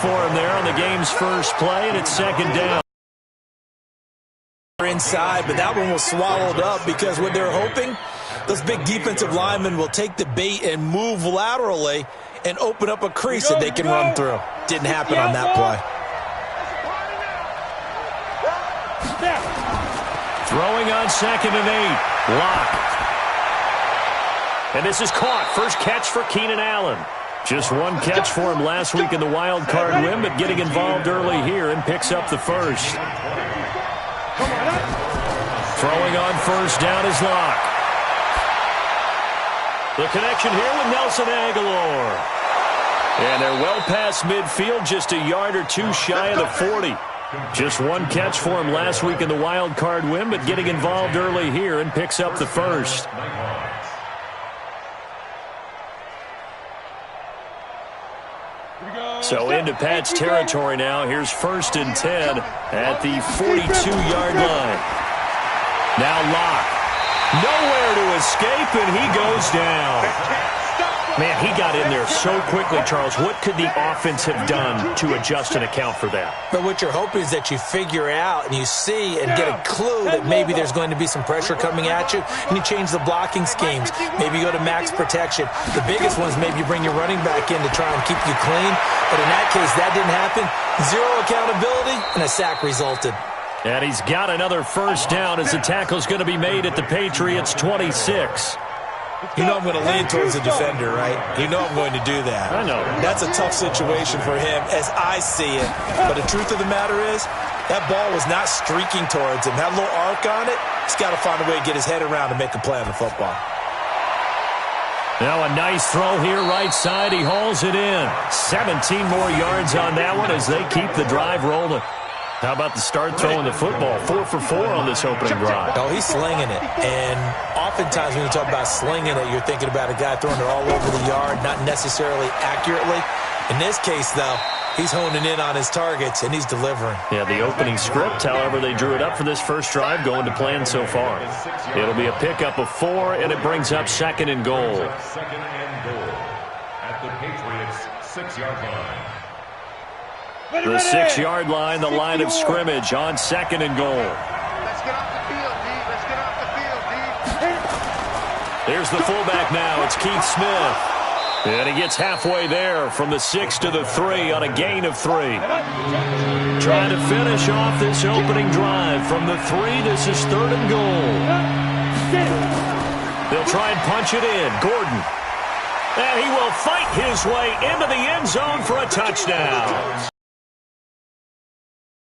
For him there on the game's first play, and it's second down. Inside, but that one was swallowed up because what they're hoping, those big defensive linemen will take the bait and move laterally and open up a crease that they can run through. Didn't happen on that play. Throwing on 2nd and 8. Lock. And this is caught. First catch for Keenan Allen. Just one catch for him last week in the wild card win, but getting involved early here and picks up the first. Throwing on first down is Lock. The connection here with Nelson Aguilar. And they're well past midfield, just a yard or two shy of the 40. Just one catch for him last week in the wild card win, but getting involved early here and picks up the first. So into Pat's territory now. Here's 1st and 10 at the 42-yard line. Now Lock. Nowhere to escape, and he goes down. Man, he got in there so quickly, Charles. What could the offense have done to adjust and account for that? But what you're hoping is that you figure out and you see and get a clue that maybe there's going to be some pressure coming at you, and you change the blocking schemes. Maybe you go to max protection. The biggest one is maybe you bring your running back in to try and keep you clean. But in that case, that didn't happen. Zero accountability, and a sack resulted. And he's got another first down as the tackle's going to be made at the Patriots' 26. You know I'm going to lean towards the defender, right? You know I'm going to do that. I know. That's a tough situation for him as I see it. But the truth of the matter is, that ball was not streaking towards him. That little arc on it, he's got to find a way to get his head around and make a play on the football. Now a nice throw here right side. He hauls it in. 17 more yards on that one as they keep the drive rolling. How about the start throwing the football? 4 for 4 on this opening drive. Oh, he's slinging it. And oftentimes when you talk about slinging it, you're thinking about a guy throwing it all over the yard, not necessarily accurately. In this case, though, he's honing in on his targets, and he's delivering. Yeah, the opening script, however, they drew it up for this first drive, going to plan so far. It'll be a pickup of 4, and it brings up 2nd and goal. 2nd and goal at the Patriots' 6-yard line. The 6-yard line, the line of scrimmage on 2nd and goal. Let's get off the field, D. Let's get off the field, D. There's the fullback now. It's Keith Smith. And he gets halfway there from the 6 to the 3 on a gain of 3. Trying to finish off this opening drive from the 3. This is 3rd and goal. They'll try and punch it in. Gordon. And he will fight his way into the end zone for a touchdown.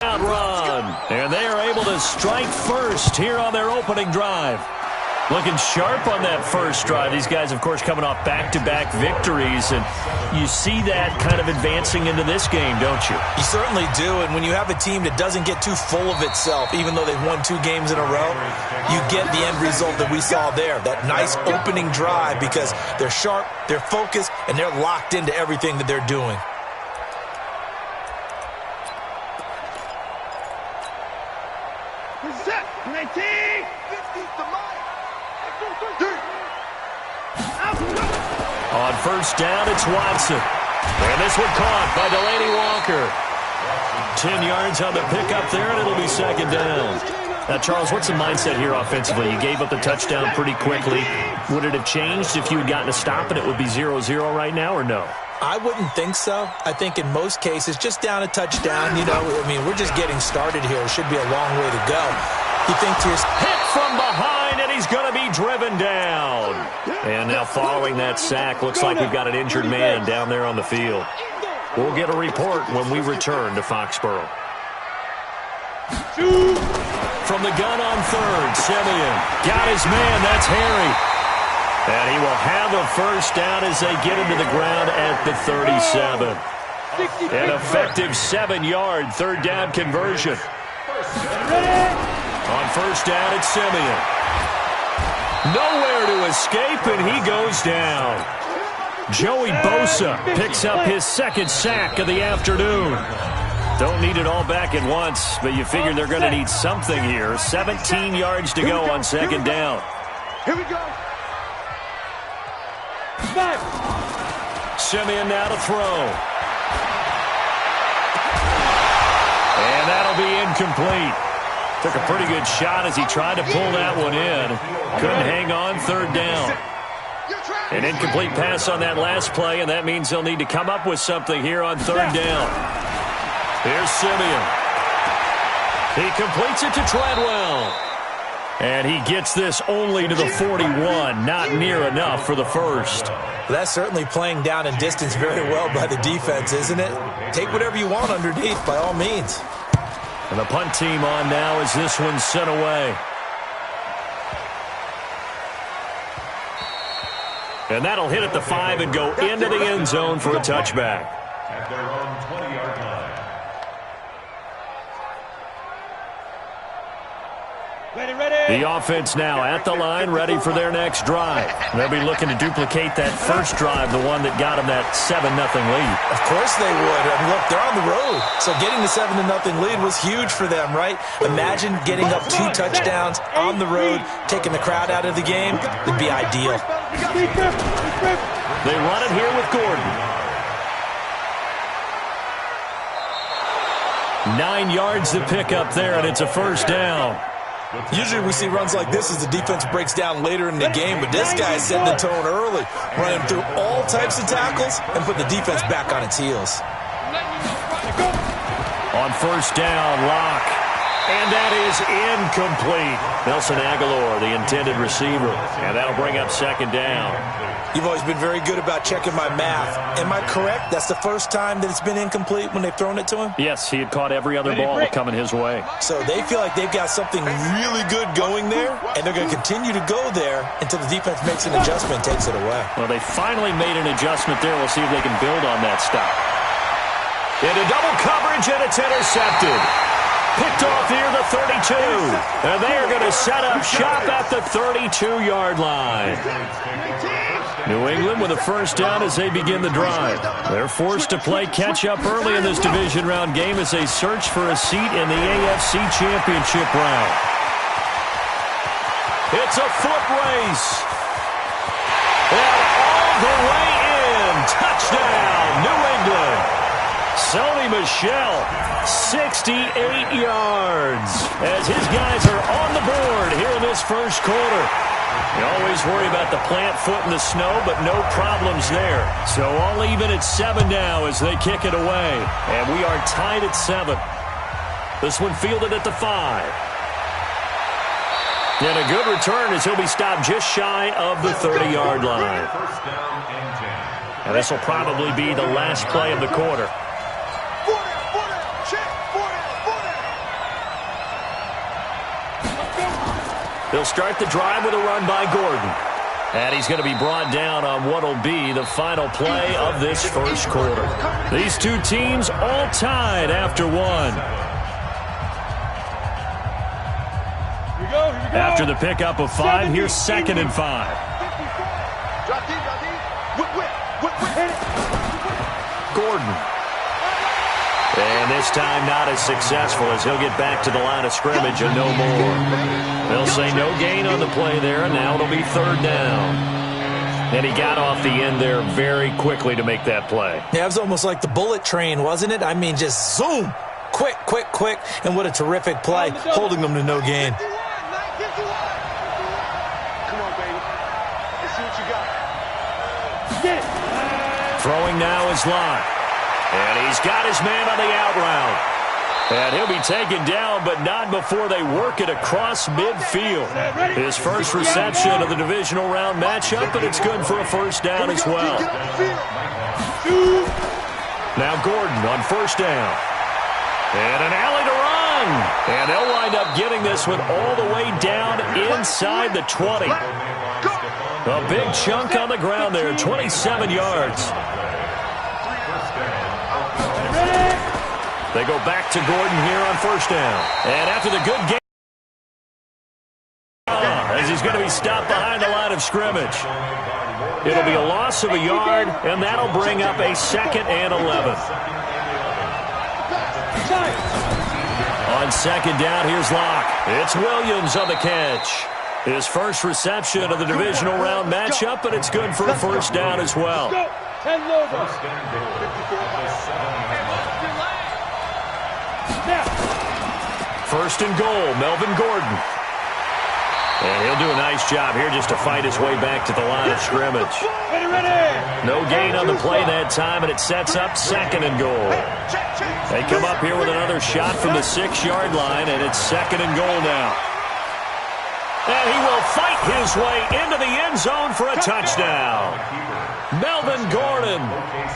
Run, and they are able to strike first here on their opening drive. Looking sharp on that first drive. These guys, of course, coming off back-to-back victories, and you see that kind of advancing into this game, don't you? You certainly do, and when you have a team that doesn't get too full of itself, even though they've won 2 games in a row, you get the end result that we saw there, that nice opening drive, because they're sharp, they're focused, and they're locked into everything that they're doing. On first down, it's Watson. And this one caught by Delaney Walker. 10 yards on the pickup there, and it'll be 2nd down. Now, Charles, what's the mindset here offensively? You gave up the touchdown pretty quickly. Would it have changed if you had gotten a stop and it would be 0-0 right now, or no? I wouldn't think so. I think in most cases, just down a touchdown, you know, I mean, we're just getting started here. It should be a long way to go. You think to yourself, hit from behind, and he's going to be driven down. And now following that sack, looks like we've got an injured man down there on the field. We'll get a report when we return to Foxborough. From the gun on 3rd, Simeon got his man. That's Harry. And he will have a first down as they get into the ground at the 37. An effective 7-yard 3rd down conversion. On first down, it's Simeon. Nowhere to escape, and he goes down. Joey Bosa picks up his 2nd sack of the afternoon. Don't need it all back at once, but you figure they're going to need something here. 17 yards to go on 2nd down. Here we go. Simeon now to throw. incomplete. Took a pretty good shot as he tried to pull that one in. Couldn't hang on, third down. An incomplete pass on that last play, and that means they'll need to come up with something here on third down. Here's Simeon. He completes it to Treadwell. And he gets this only to the 41. Not near enough for the first. That's certainly playing down in distance very well by the defense, isn't it? Take whatever you want underneath, by all means. And the punt team on now as this one's sent away. And that'll hit at the 5 and go into the end zone for a touchback. At their own 20-yard line. The offense now at the line, ready for their next drive. They'll be looking to duplicate that first drive, the one that got them that 7-0 lead. Of course they would. I mean, look, they're on the road. So getting the 7-0 lead was huge for them, right? Imagine getting up 2 touchdowns on the road, taking the crowd out of the game. It'd be ideal. They run it here with Gordon. 9 yards to pick up there, and it's a first down. Usually we see runs like this as the defense breaks down later in the game, but this guy's setting the tone early, running through all types of tackles and put the defense back on its heels. On first down, Locke. And that is incomplete. Nelson Aguilar, the intended receiver. And that'll bring up second down. You've always been very good about checking my math. Am I correct? That's the first time that it's been incomplete when they've thrown it to him? Yes, he had caught every other ball coming his way. So they feel like they've got something really good going there, and they're going to continue to go there until the defense makes an adjustment and takes it away. Well, they finally made an adjustment there. We'll see if they can build on that stop. Into double coverage, and it's intercepted. Picked off near the 32. And they are going to set up shop at the 32-yard line. New England with a first down as they begin the drive. They're forced to play catch-up early in this division round game as they search for a seat in the AFC Championship round. It's a foot race. And all the way in. Touchdown, New England. Sony Michel, 68 yards, as his guys are on the board here in this first quarter. You always worry about the plant foot in the snow, but no problems there. So all even at 7 now as they kick it away. And we are tied at 7. This one fielded at the 5. And a good return as he'll be stopped just shy of the 30-yard line. And this will probably be the last play of the quarter. They'll start the drive with a run by Gordon. And he's going to be brought down on what will be the final play of this first quarter. These two teams all tied after one. After the pickup of 5, here's 2nd and 5. Gordon. And this time not as successful as he'll get back to the line of scrimmage and no more. They'll say no gain on the play there, and now it'll be 3rd down. And he got off the end there very quickly to make that play. Yeah, it was almost like the bullet train, wasn't it? I mean, just zoom. Quick, quick, quick. And what a terrific play, holding them to no gain. Come on, baby. Let's see what you got. Throwing now is Locke. And he's got his man on the out route. And he'll be taken down, but not before they work it across midfield. His first reception of the divisional round matchup, but it's good for a first down as well. Now Gordon on first down. And an alley to run. And they'll wind up getting this one all the way down inside the 20. A big chunk on the ground there, 27 yards. They go back to Gordon here on first down. And after the good game, as he's going to be stopped behind the line of scrimmage. It'll be a loss of a yard, and that'll bring up a 2nd and 11. On 2nd down, here's Locke. It's Williams on the catch. His first reception of the divisional round matchup, but it's good for a first down as well. First and goal, Melvin Gordon. And he'll do a nice job here just to fight his way back to the line of scrimmage. No gain on the play that time, and it sets up second and goal. They come up here with another shot from the 6-yard line, and it's second and goal now. And he will fight his way into the end zone for a touchdown. Melvin Gordon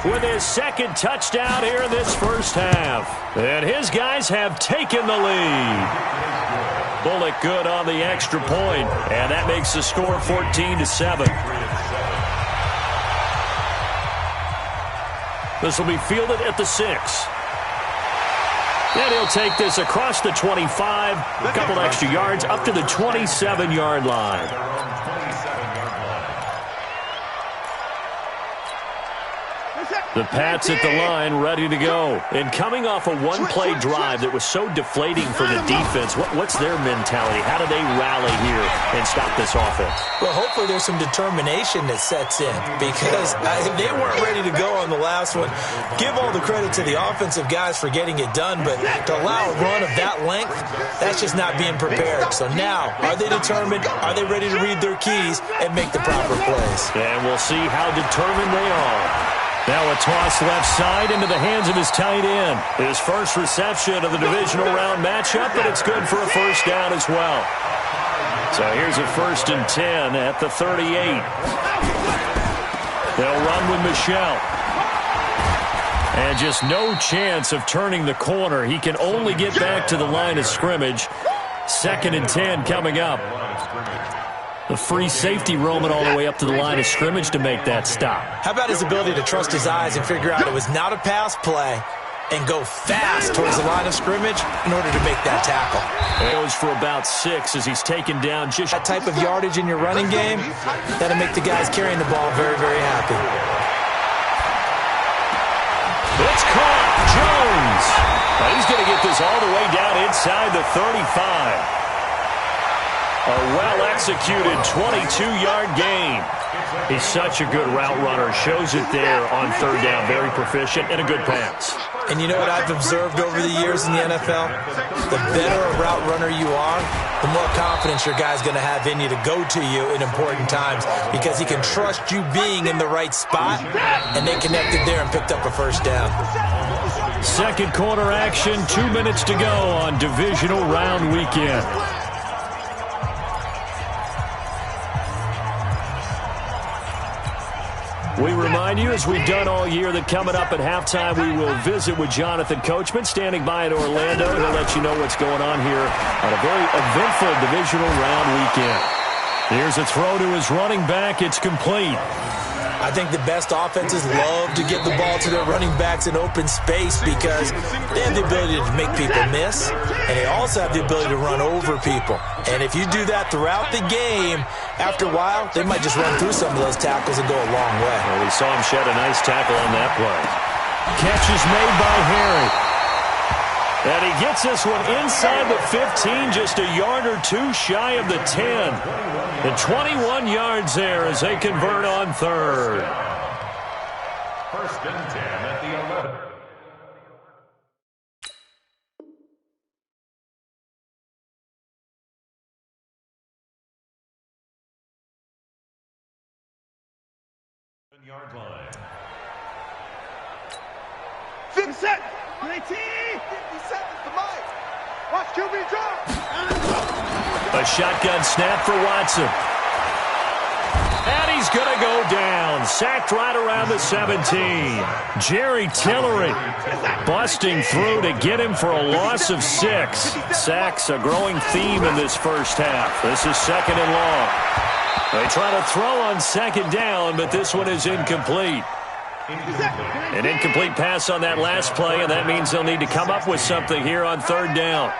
with his second touchdown here in this first half. And his guys have taken the lead. Bullock good on the extra point, and that makes the score 14-7. This will be fielded at the 6. And he'll take this across the 25, a couple extra yards, up to the 27-yard line. The Pats at the line, ready to go. And coming off a one-play drive that was so deflating for the defense, what's their mentality? How do they rally here and stop this offense? Well, hopefully there's some determination that sets in, because they weren't ready to go on the last one. Give all the credit to the offensive guys for getting it done, but to allow a run of that length, that's just not being prepared. So now, are they determined? Are they ready to read their keys and make the proper plays? And we'll see how determined they are. Now a toss left side into the hands of his tight end. His first reception of the divisional round matchup, but it's good for a first down as well. So here's a 1st and 10 at the 38. They'll run with Michel. And just no chance of turning the corner. He can only get back to the line of scrimmage. 2nd and 10 coming up. The free safety roaming all the way up to the line of scrimmage to make that stop. How about his ability to trust his eyes and figure out it was not a pass play and go fast towards the line of scrimmage in order to make that tackle? It goes for about 6 as he's taken down just that type of yardage in your running game. That'll make the guys carrying the ball very, very happy. It's caught. Jones. Now he's going to get this all the way down inside the 35. A well-executed 22-yard gain. He's such a good route runner. Shows it there on 3rd down. Very proficient and a good pass. And you know what I've observed over the years in the NFL? The better a route runner you are, the more confidence your guy's going to have in you to go to you in important times, because he can trust you being in the right spot, and they connected there and picked up a first down. Second quarter action, 2 minutes to go on divisional round weekend. We remind you, as we've done all year, that coming up at halftime, we will visit with Jonathan Coachman, standing by in Orlando. He'll let you know what's going on here on a very eventful divisional round weekend. Here's a throw to his running back. It's complete. I think the best offenses love to get the ball to their running backs in open space because they have the ability to make people miss, and they also have the ability to run over people. And if you do that throughout the game, after a while, they might just run through some of those tackles and go a long way. Well, we saw him shed a nice tackle on that play. Catch is made by Harry. And he gets this one inside the 15, just a yard or two shy of the 10. And 21 yards there as they convert on 3rd. 1st and 10 at the 11. Yard line. 6 set. 19. 50 seconds to Mike. Watch QB drop. A shotgun snap for Watson. And he's going to go down. Sacked right around the 17. Jerry Tillery busting through to get him for a loss of 6. Sacks a growing theme in this first half. This is 2nd and long. They try to throw on 2nd down, but this one is incomplete. An incomplete pass on that last play, and that means they'll need to come up with something here on 3rd down.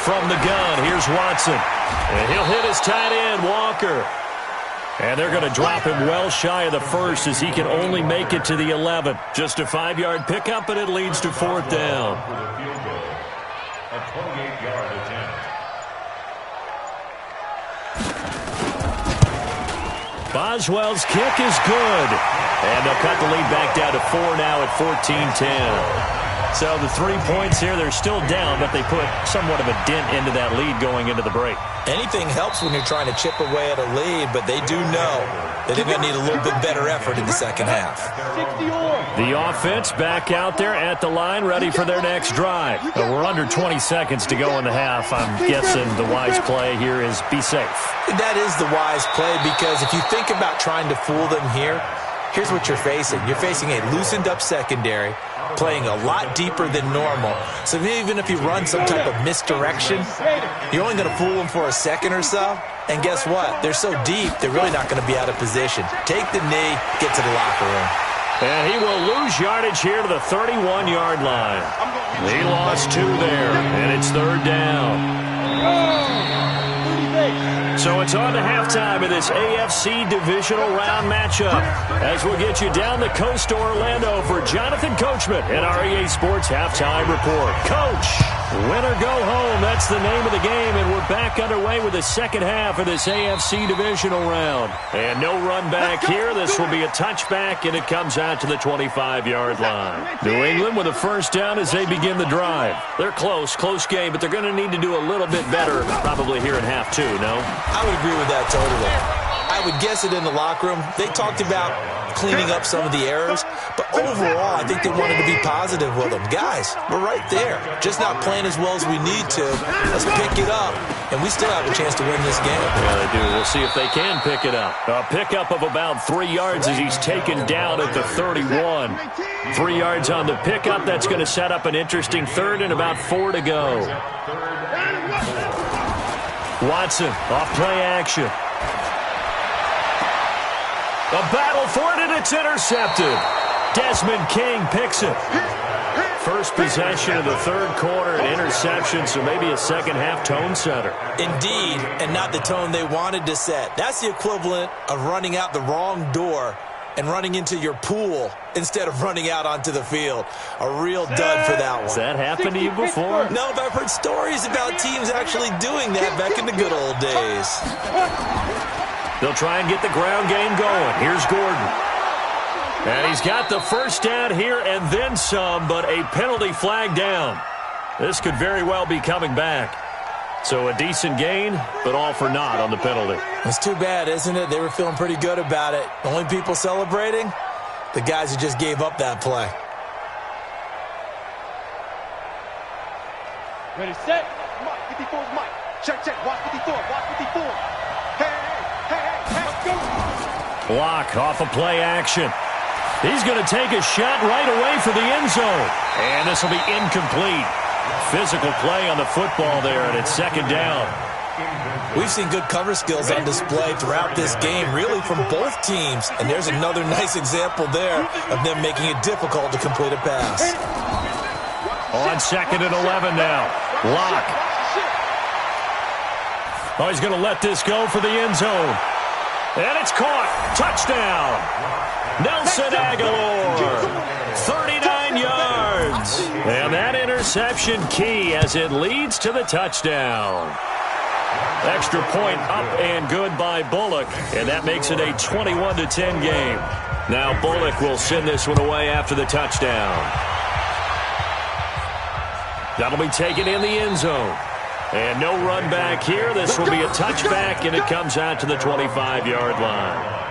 From the gun, here's Watson. And he'll hit his tight end, Walker. And they're going to drop him well shy of the 1st as he can only make it to the 11. Just a 5-yard pickup, and it leads to 4th down. A 28-yard attempt. Boswell's kick is good. And they'll cut the lead back down to 4 now at 14-10. So the 3 points here, they're still down, but they put somewhat of a dent into that lead going into the break. Anything helps when you're trying to chip away at a lead, but they do know that they're going to need a little bit better effort in the second half. The offense back out there at the line, ready for their next drive. We're under 20 seconds to go in the half. I'm guessing the wise play here is be safe. That is the wise play, because if you think about trying to fool them here, here's what you're facing. You're facing a loosened-up secondary, playing a lot deeper than normal. So even if you run some type of misdirection, you're only going to fool them for a second or so. And guess what? They're so deep, they're really not going to be out of position. Take the knee, get to the locker room. And he will lose yardage here to the 31-yard line. He lost 2 there, and it's 3rd down. So it's on to halftime of this AFC divisional round matchup as we'll get you down the coast to Orlando for Jonathan Coachman and our EA Sports Halftime Report. Coach, win or go home, that's the name of the game, and we're back underway with the second half of this AFC divisional round. And no run back here. This will be a touchback, and it comes out to the 25-yard line. New England with a first down as they begin the drive. They're close game, but they're going to need to do a little bit better probably here in half 2, no? I would agree with that totally. I would guess it in the locker room. They talked about cleaning up some of the errors, but overall, I think they wanted to be positive with them. Guys, we're right there. Just not playing as well as we need to. Let's pick it up, and we still have a chance to win this game. Yeah, they do. We'll see if they can pick it up. A pickup of about 3 yards as he's taken down at the 31. 3 yards on the pickup. That's going to set up an interesting 3rd and about 4 to go. Watson, off play action. A battle for it, and it's intercepted. Desmond King picks it. First possession of the 3rd quarter, an interception, so maybe a second-half tone setter. Indeed, and not the tone they wanted to set. That's the equivalent of running out the wrong door and running into your pool instead of running out onto the field. A real dud for that one. Has that happened to you before? No, but I've heard stories about teams actually doing that back in the good old days. They'll try and get the ground game going. Here's Gordon. And he's got the first down here and then some, but a penalty flag down. This could very well be coming back. So a decent gain, but all for naught on the penalty. It's too bad, isn't it? They were feeling pretty good about it. The only people celebrating? The guys who just gave up that play. Ready, set. Mike, 54's Mike. Check. Watch 54. Watch 54. Hey. Let's go. Block off a play action. He's going to take a shot right away for the end zone. And this will be incomplete. Physical play on the football there, and it's 2nd down. We've seen good cover skills on display throughout this game, really from both teams. And there's another nice example there of them making it difficult to complete a pass. On 2nd and 11 now. Lock. Oh, he's going to let this go for the end zone. And it's caught. Touchdown. Nelson Aguilar. 39 yards. And that interception key as it leads to the touchdown. Extra point up and good by Bullock. And that makes it a 21-10 game. Now Bullock will send this one away after the touchdown. That'll be taken in the end zone. And no run back here. This will be a touchback, and it comes out to the 25-yard line.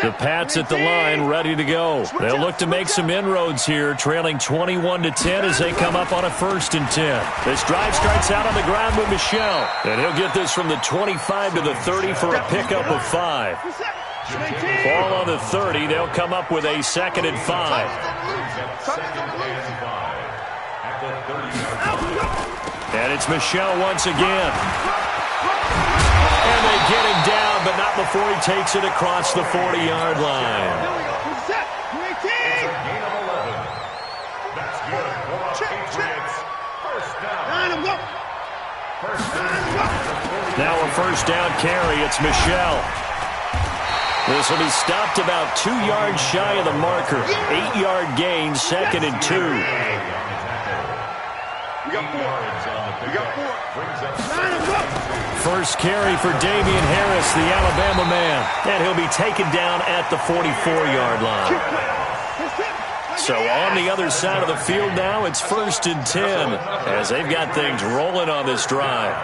The Pats at the line, ready to go. They'll look to make some inroads here, trailing 21-10 as they come up on a 1st and 10. This drive starts out on the ground with Michel, and he'll get this from the 25 to the 30 for a pickup of 5. Ball on the 30. They'll come up with a 2nd and 5. And it's Michel once again. And they get him down, but not before he takes it across the 40-yard line. Now a first down carry. It's Michel. This will be stopped about 2 yards shy of the marker. 8-yard gain, 2nd and 2. We got 4. We got 4. First carry for Damian Harris, the Alabama man. And he'll be taken down at the 44-yard line. So on the other side of the field now, it's 1st and 10 as they've got things rolling on this drive.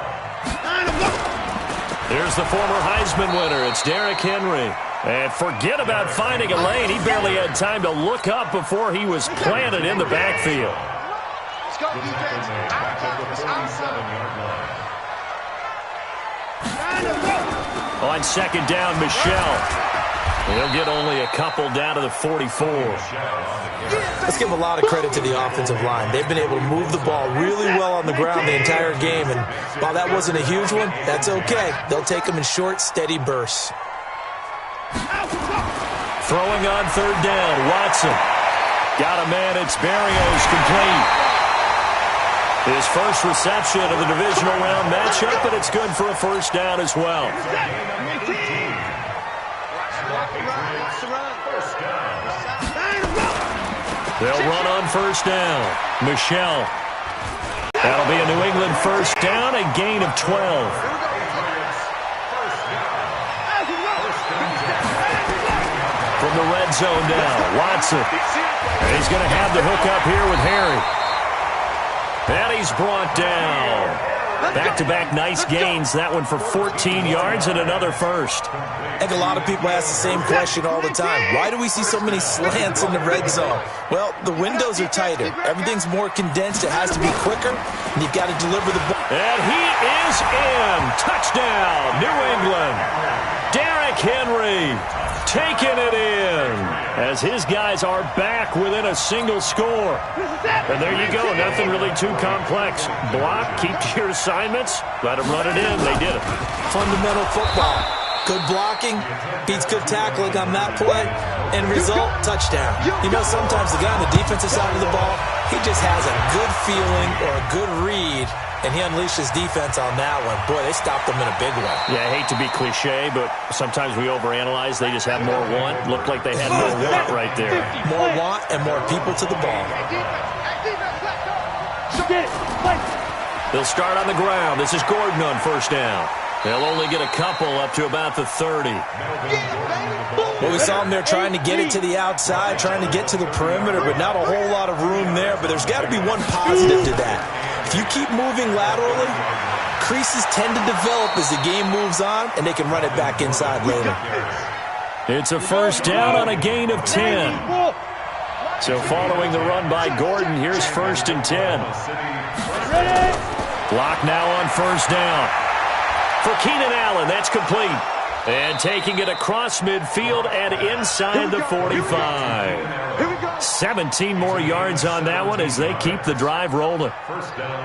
Here's the former Heisman winner. It's Derrick Henry. And forget about finding a lane. He barely had time to look up before he was planted in the backfield. Let's go, defense. On 2nd down, Michelle. He'll get only a couple down to the 44. Let's give a lot of credit to the offensive line. They've been able to move the ball really well on the ground the entire game. And while that wasn't a huge one, that's okay. They'll take them in short, steady bursts. Throwing on 3rd down, Watson. Got a man, it's Berrios, complete. His first reception of the divisional round matchup, but it's good for a 1st down as well. They'll run on 1st down. Michelle. That'll be a New England 1st down, a gain of 12. From the red zone now, Watson. And he's going to have the hook up here with Harry. And he's brought down. Back-to-back nice gains. That one for 14 yards and another 1st. I think a lot of people ask the same question all the time. Why do we see so many slants in the red zone? Well, the windows are tighter. Everything's more condensed. It has to be quicker, and you've got to deliver the ball. And he is in. Touchdown, New England. Derrick Henry taking it in as his guys are back within a single score. And there you go. Nothing really too complex. Block, keep to your assignments, let them run it in. They did it. Fundamental football. Good blocking beats good tackling on that play. End result, touchdown. You know, sometimes the guy on the defensive side of the ball, he just has a good feeling or a good read, and he unleashed his defense on that one. Boy, they stopped them in a big one. Yeah, I hate to be cliche, but sometimes we overanalyze. They just have more want. Looked like they had more want right there. More want and more people to the ball. They'll start on the ground. This is Gordon on 1st down. They'll only get a couple up to about the 30. Well, we saw them there trying to get it to the outside, trying to get to the perimeter, but not a whole lot of room there. But there's got to be one positive to that. If you keep moving laterally, creases tend to develop as the game moves on, and they can run it back inside later. It's a 1st down on a gain of 10. So following the run by Gordon, here's 1st and 10. Block now on 1st down. For Keenan Allen, that's complete. And taking it across midfield and inside the 45. 17 more yards on that one as they keep the drive rolling.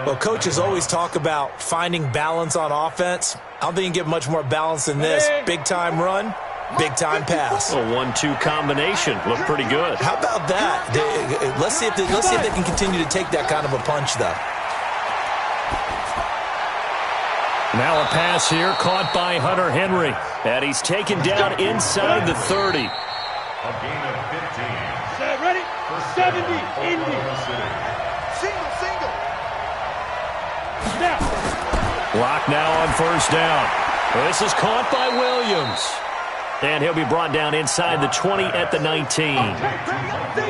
Well, coaches always talk about finding balance on offense. I don't think you can get much more balance than this. Big-time run, big-time pass. A 1-2 combination. Looked pretty good. How about that? Let's see if they can continue to take that kind of a punch, though. Now a pass here, caught by Hunter Henry. And he's taken down inside the 30. A gain of 15. Set, ready? 70, Indy. Single. Now. Block now on 1st down. This is caught by Williams. And he'll be brought down inside the 20 at the 19.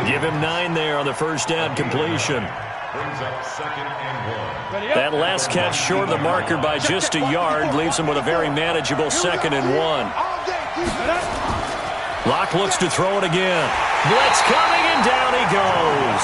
Give him 9 there on the 1st down completion. Brings up 2nd and 1. That last catch short of the marker by just a yard leaves him with a very manageable 2nd and 1. Locke looks to throw it again. Blitz coming, and down he goes.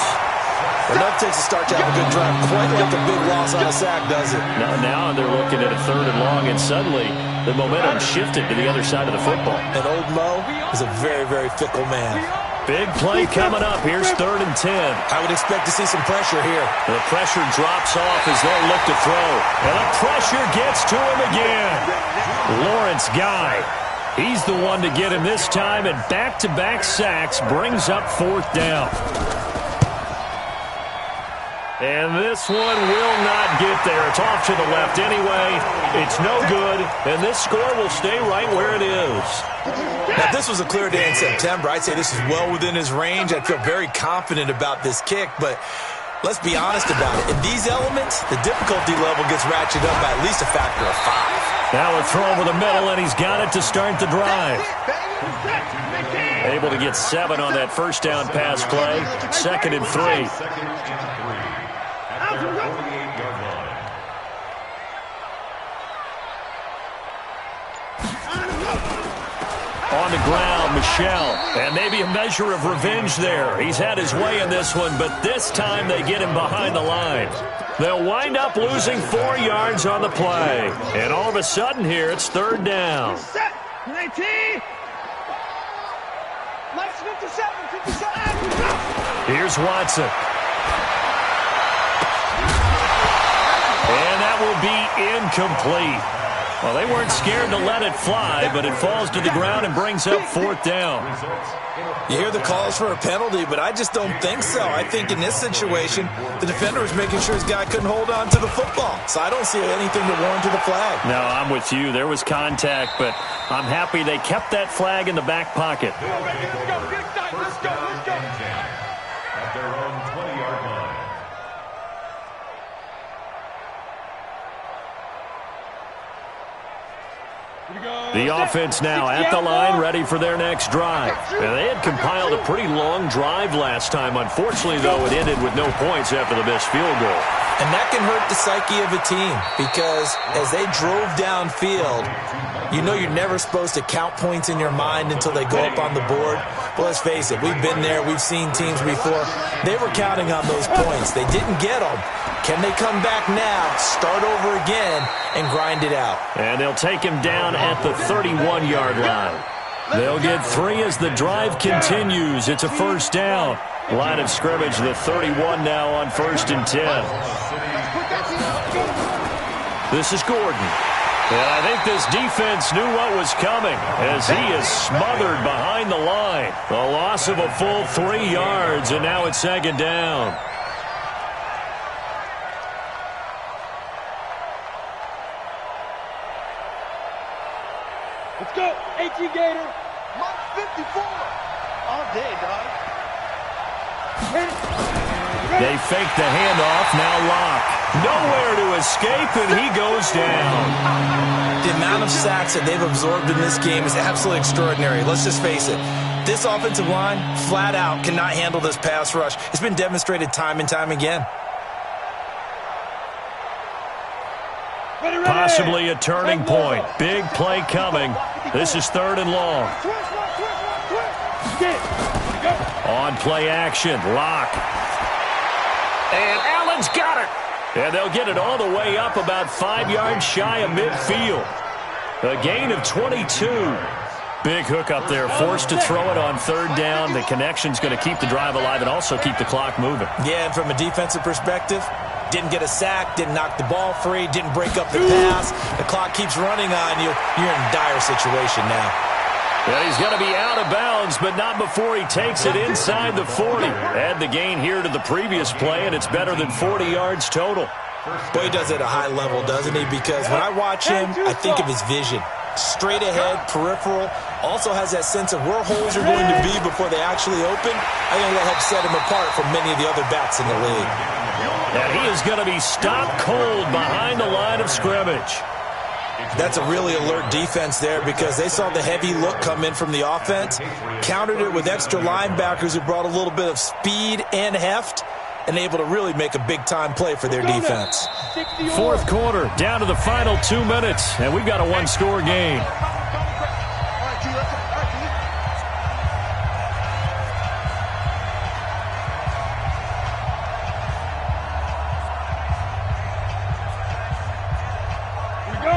Enough takes a start to have a good drive. Quite like a big loss on a sack, does it? Now they're looking at a 3rd and long, and suddenly the momentum shifted to the other side of the football. And old Mo is a very, very fickle man. Big play coming up. Here's 3rd and 10. I would expect to see some pressure here. The pressure drops off as they'll look to throw. And the pressure gets to him again. Lawrence Guy. He's the one to get him this time, and back-to-back sacks brings up 4th down. And this one will not get there. It's off to the left anyway. It's no good, and this score will stay right where it is. Now, if this was a clear day in September, I'd say this is well within his range. I'd feel very confident about this kick, but Let's be honest about it. In these elements, the difficulty level gets ratcheted up by at least a factor of 5. Now a throw over the middle, and he's got it to start the drive. Able to get 7 on that first down pass play. 2nd and 3. On the ground, Michel. And maybe a measure of revenge there. He's had his way in this one, but this time they get him behind the line. They'll wind up losing 4 yards on the play. And all of a sudden here, it's 3rd down. 19. Let's 57. Here's Watson. And that will be incomplete. Well, they weren't scared to let it fly, but it falls to the ground and brings up 4th down. You hear the calls for a penalty, but I just don't think so. I think in this situation, the defender was making sure his guy couldn't hold on to the football. So I don't see anything to warrant to the flag. No, I'm with you. There was contact, but I'm happy they kept that flag in the back pocket. Let's go. At their own 20-yard line. The offense now at the line, ready for their next drive. Now, they had compiled a pretty long drive last time. Unfortunately, though, it ended with no points after the missed field goal. And that can hurt the psyche of a team because as they drove downfield, you know you're never supposed to count points in your mind until they go up on the board. But let's face it, we've been there. We've seen teams before. They were counting on those points. They didn't get them. Can they come back now, start over again, and grind it out? And they'll take him down at the 31-yard line. They'll get 3 as the drive continues. It's a 1st down. Line of scrimmage, the 31 now on 1st and 10. This is Gordon. And I think this defense knew what was coming as he is smothered behind the line. The loss of a full 3 yards, and now it's 2nd down. Let's go. AT Gator. Mark 54. All day, dog. They fake the handoff. Now Locke. Nowhere to escape, and he goes down. The amount of sacks that they've absorbed in this game is absolutely extraordinary. Let's just face it. This offensive line, flat out, cannot handle this pass rush. It's been demonstrated time and time again. Possibly a turning point. Big play coming. This is 3rd and long. On play action, Locke. And Allen's got it. And they'll get it all the way up about 5 yards shy of midfield. A gain of 22. Big hook up there, forced to throw it on 3rd down. The connection's going to keep the drive alive and also keep the clock moving. Yeah, and from a defensive perspective, didn't get a sack, didn't knock the ball free, didn't break up the pass. The clock keeps running on you. You're in a dire situation now. Yeah, he's going to be out of bounds, but not before he takes it inside the 40. Add the gain here to the previous play, and it's better than 40 yards total. Boy, he does it at a high level, doesn't he? Because when I watch him, I think of his vision. Straight ahead, peripheral, also has that sense of where holes are going to be before they actually open. I think that helps set him apart from many of the other backs in the league. And he is going to be stopped cold behind the line of scrimmage. That's a really alert defense there because they saw the heavy look come in from the offense, countered it with extra linebackers who brought a little bit of speed and heft, and able to really make a big-time play for their defense. 4th quarter, down to the final 2 minutes, and we've got a 1-score game.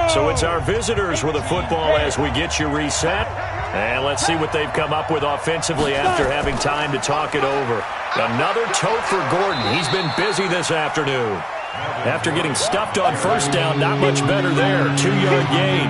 So it's our visitors with a football as we get you reset. And let's see what they've come up with offensively after having time to talk it over. Another tote for Gordon. He's been busy this afternoon. After getting stuffed on 1st down, not much better there. 2-yard gain.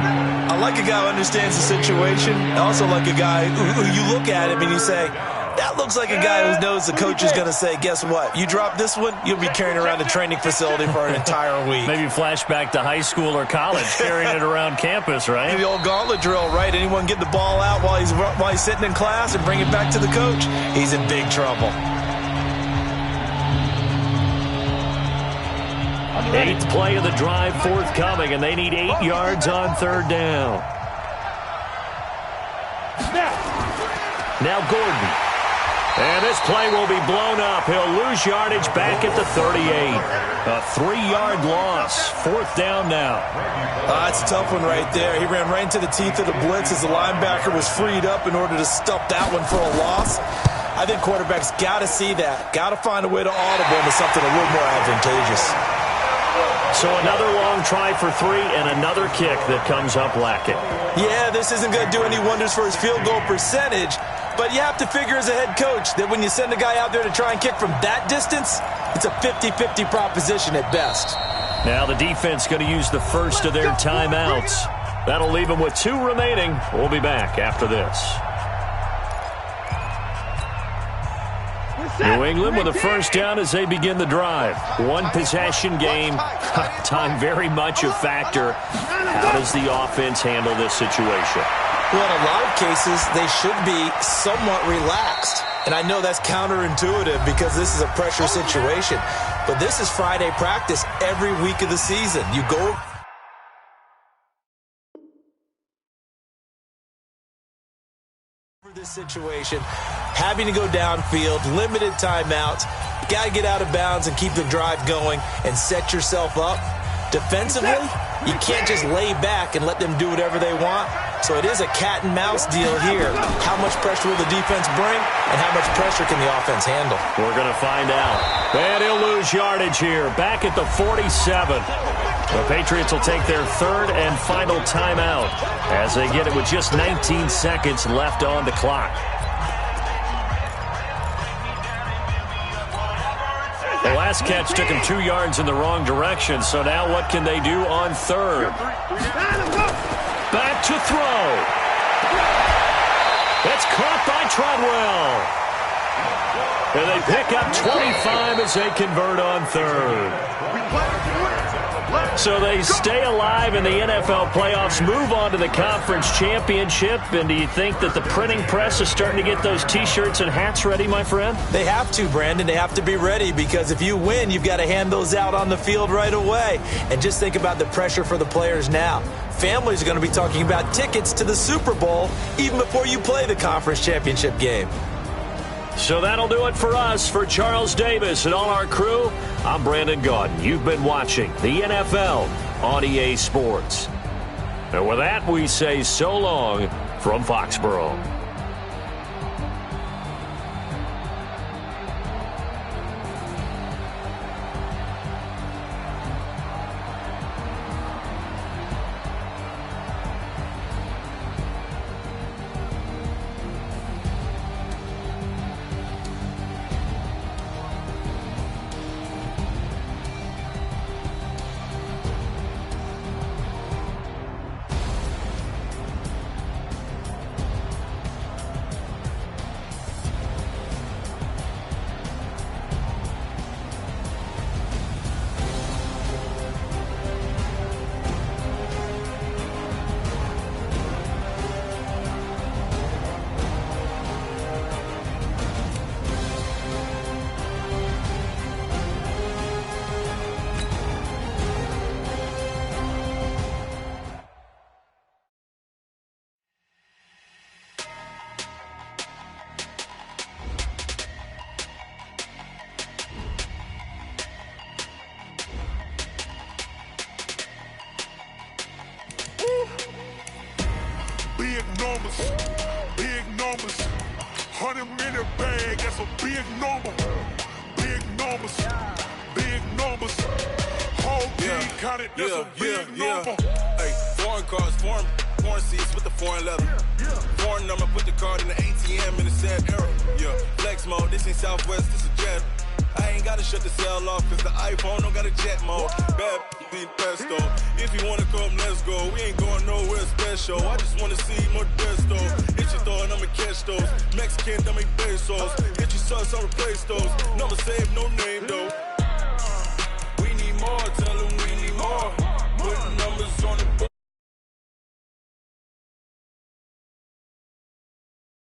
I like a guy who understands the situation. I also like a guy who you look at him and you say, that looks like a guy who knows the coach is going to say, guess what? You drop this one, you'll be carrying around a training facility for an entire week. Maybe flashback to high school or college, carrying it around campus, right? The old gauntlet drill, right? Anyone get the ball out while he's sitting in class and bring it back to the coach? He's in big trouble. Eighth play of the drive forthcoming, and they need 8 yards on third down. Now Gordon. And this play will be blown up. He'll lose yardage back at the 38. A 3-yard loss. Fourth down now. That's a tough one right there. He ran right into the teeth of the blitz as the linebacker was freed up in order to stop that one for a loss. I think quarterbacks got to see that. Got to find a way to audible into something a little more advantageous. So another long try for 3 and another kick that comes up lacking. Yeah, this isn't going to do any wonders for his field goal percentage, but you have to figure as a head coach that when you send a guy out there to try and kick from that distance, it's a 50-50 proposition at best. Now the defense going to use the first of their timeouts. That'll leave them with 2 remaining. We'll be back after this. New England with a first down as they begin the drive. One possession game. Time very much a factor. How does the offense handle this situation? Well, in a lot of cases, they should be somewhat relaxed. And I know that's counterintuitive because this is a pressure situation. But this is Friday practice every week of the season. You go for this situation, having to go downfield, limited timeouts, got to get out of bounds and keep the drive going and set yourself up. Defensively, you can't just lay back and let them do whatever they want. So it is a cat and mouse deal here. How much pressure will the defense bring and how much pressure can the offense handle? We're going to find out. And he'll lose yardage here. Back at the 47. The Patriots will take their third and final timeout as they get it with just 19 seconds left on the clock. The last catch took him 2 yards in the wrong direction, so now what can they do on third? Back to throw. It's caught by Treadwell. And they pick up 25 as they convert on third. So they stay alive in the NFL playoffs, move on to the conference championship. And do you think that the printing press is starting to get those T-shirts and hats ready, my friend? They have to, Brandon. They have to be ready because if you win, you've got to hand those out on the field right away. And just think about the pressure for the players now. Families are going to be talking about tickets to the Super Bowl even before you play the conference championship game. So that'll do it for us. For Charles Davis and all our crew, I'm Brandon Gaudin. You've been watching the NFL on EA Sports. And with that, we say so long from Foxborough. Big numbers, 100-minute bag, that's a big number. Big numbers, whole team counted, that's a big number. Hey, foreign cars, foreign seats with the foreign leather. Foreign number, put the card in the ATM in the sad era. Yeah, flex mode, this ain't Southwest, this is Jet. I ain't gotta shut the cell off, cause the iPhone don't got a jet mode. Bad need pesto. If you wanna come, let's go. We ain't going nowhere special. I just wanna see more desto. Hit your throw and I'ma catch those. Mexican, don't make pesos. Hit your sauce, I'll replace those. Never save no name though. We need more, tell them we need more. Put numbers on the board.